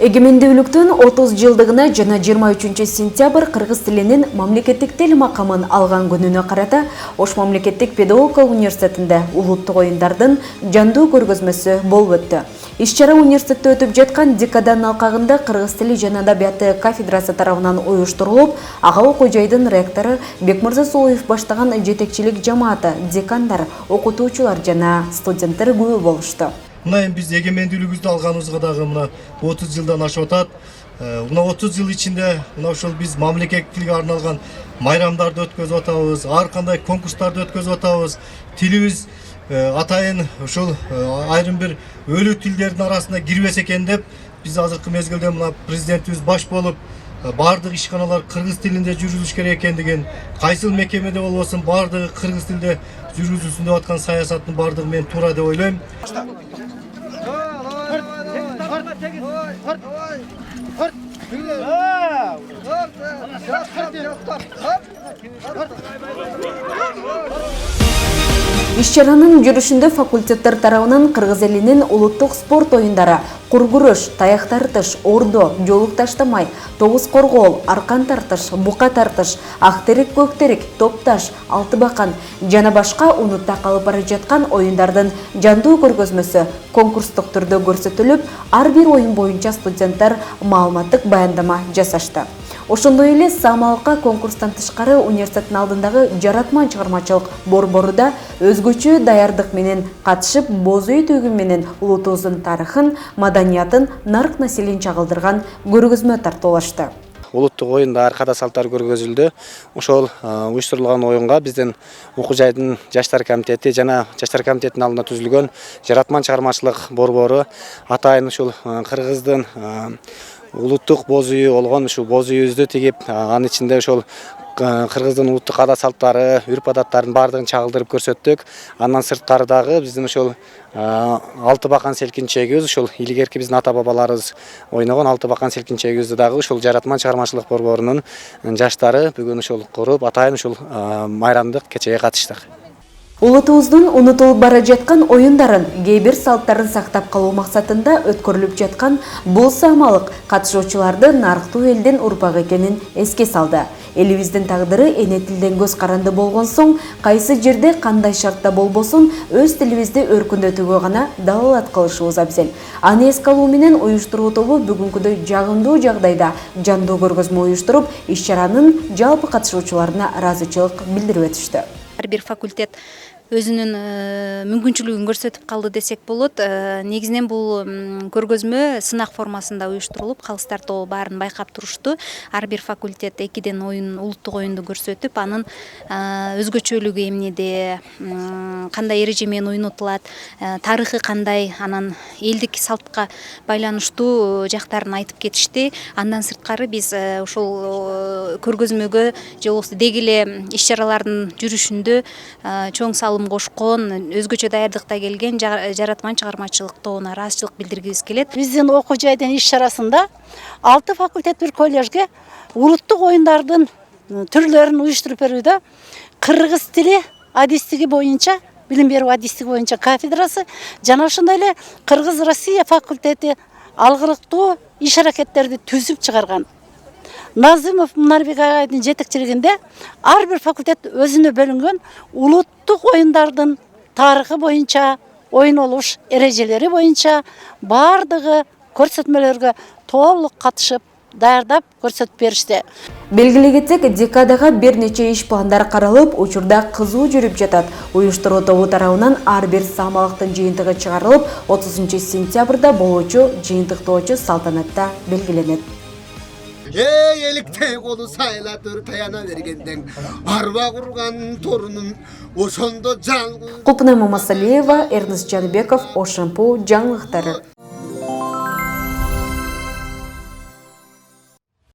Эгемендүүлүктүн 30 жылдыгына жана 23 сентябрь кыргыз тилинин мамлекеттик тил макамын алган күнүнө карата Ош мамлекеттик педагогика университетинде улуттук оюндардын жандуу көргөзмөсү болуп өттү. Иш-чара университетте өтүп жаткан декаданын алкагында кыргыз тили жана адабияты кафедрасы тарабынан уюштурулуп, ага окуу жайдын ректору Бекмырза Сулуев баштаган жетекчилик жамааты, декандар, окутуучулар жана студенттер күбө болушту. Мына биз эгемендүүлүгүбүздү алганыбызга дагы мына 30 жылдан ашып атат. Мына 30 жыл ичинде мына ошол биз мамлекеттикке арналган майрамдарды өткөзүп атабыз, ар кандай конкурстарды өткөзүп атабыз. Тилибиз атайын ушул айрым бир өлүү тилдердин арасына кирбесе экен деп биз азыркы мезгилде мына президентибиз баш болуп бардык ишканалар кыргыз тилинде жүргүзүлүш керек экендигин, кайсыл мекемеде болбосун бардыгы кыргыз тилинде жүргүзүлсүн деп аткан саясаттын бардыгы мен туура деп ойлойм. Иш-чаранын жүрүшүндө факультеттер тарабынан кыргыз элинин улуттук спорт оюндары кур күрөш, таяк тартыш, ордо, жоолук таштамай, тогуз коргоол, аркан тартыш, бука тартыш, ак терек, көк терек, топ таш, алты бакан жана башка унутта калып бара жаткан оюндардын жандуу көргөзмөсү конкурстук түрдө көрсөтүлүп, ар бир оюн боюнча студенттер маалыматтык баяндама жасашты. Ошондой эле самалыкка конкурстан тышкары университеттин алдындагы жаратма чыгармачылык борбору өзгөчө даярдык менен катышып, боз үй төгүм менен улутубуздун тарыхын, маданиятын, нарк населин чагылдырган көргөзмө тартуулашты. Улуттук оюндар, када салттар көргөзүлдү. Ошол уюштурулган оюнга биздин окуу жайдын жаштар комитети жана жаштар комитетинин алдында түзүлгөн жаратма чыгармачылык борбору атайын ушул кыргыздын улуттук боз үйү болгон ушул боз үйүбүздү тигип, анын ичинде ошол кыргыздын улуттук када салттары, үрп адаттарын баардыгын чагылдырып көрсөттүк. Андан сырткары дагы биздин ошол алты бакан селкинчегибиз, ушул илгерки биздин ата бабаларыбыз ойногон алты бакан селкинчегибизди дагы ушул жаратма чыгармачылык борборунун жаштары бүгүн ушул куруп, атайын ушул майрамдык кечеге катыштык. Улутубуздун унутулуп бара жаткан оюндарын, кээ бир салттарын сактап калуу максатында өткөрүлүп жаткан бул самалык катышуучуларды нарыктуу элдин урпагы экенин эске салды. Элибиздин тагдыры эне тилден көз каранды болгон соң, кайсы жерде кандай шартта болбосун өз тилибизди өркүндөтүүгө гана далалат кылышыбыз абзел. Аны эске алуу менен уюштуруу тобу бүгүнкүдөй жагымдуу жагдайда жандуу көргөзмө уюштуруп, иш-чаранын жалпы катышуучуларына ыраазычылык билдирип өтүштү. Ар бир факультет өзүнүн мүмкүнчүлүгүн көрсөтүп калды десек болот. Негизинен бул көргөзмө сынак формасында уюштурулуп, калыстар тобу баарын байкап турушту. Ар бир факультет экиден улуттук оюнду көрсөтүп, анын өзгөчөлүгү эмнеде, кандай эреже менен ойнотулат, тарыхы кандай, анан элдик салтка байланыштуу жактарын айтып кетишти. Андан сырткары биз ушул көргөзмөгө же болбосо деги эле иш-чаралардын жүрүшүндө чоң салым кошкон, өзгөчө даярдыкта келген жаратма чыгармачылык тобуна ыраазычылык билдиргибиз келет. Биздин окуу жайдын иш-чарасында 6 факультет бир коллежге улуттук оюндардын түрлөрүн уюштуруп берүүдө кыргыз тили адистиги боюнча, билим берүү адистиги боюнча кафедрасы жана ошондой эле Кыргыз Россия факультети алгырыктуу иш-аракеттерди түзүп чыгарган. Назымов Мунарбек агайдын жетекчилигинде ар бир факультет өзүнө бөлүнгөн улуттук оюндардын тарыхы боюнча, ойнолуш эрежелери боюнча бардыгы көрсөтмөлөргө толук катышып, даярдап көрсөтүп беришти. Белгилей кетсек, декадага бир нече иш пландар каралып, учурда кызуу жүрүп жатат. Уюштуруу тобу тарабынан ар бир самалыктын жыйынтыгы чыгарылып, 30 сентябрда болуучу жыйынтыктоочу салтанатта белгиленет. Эликтей колу сайлатыр таяна бергенден арба курган торунун ошондо жалгыз. Кулпунай Мамасалиева, Эрнест Жанбеков, Ошампу жаңылыктары.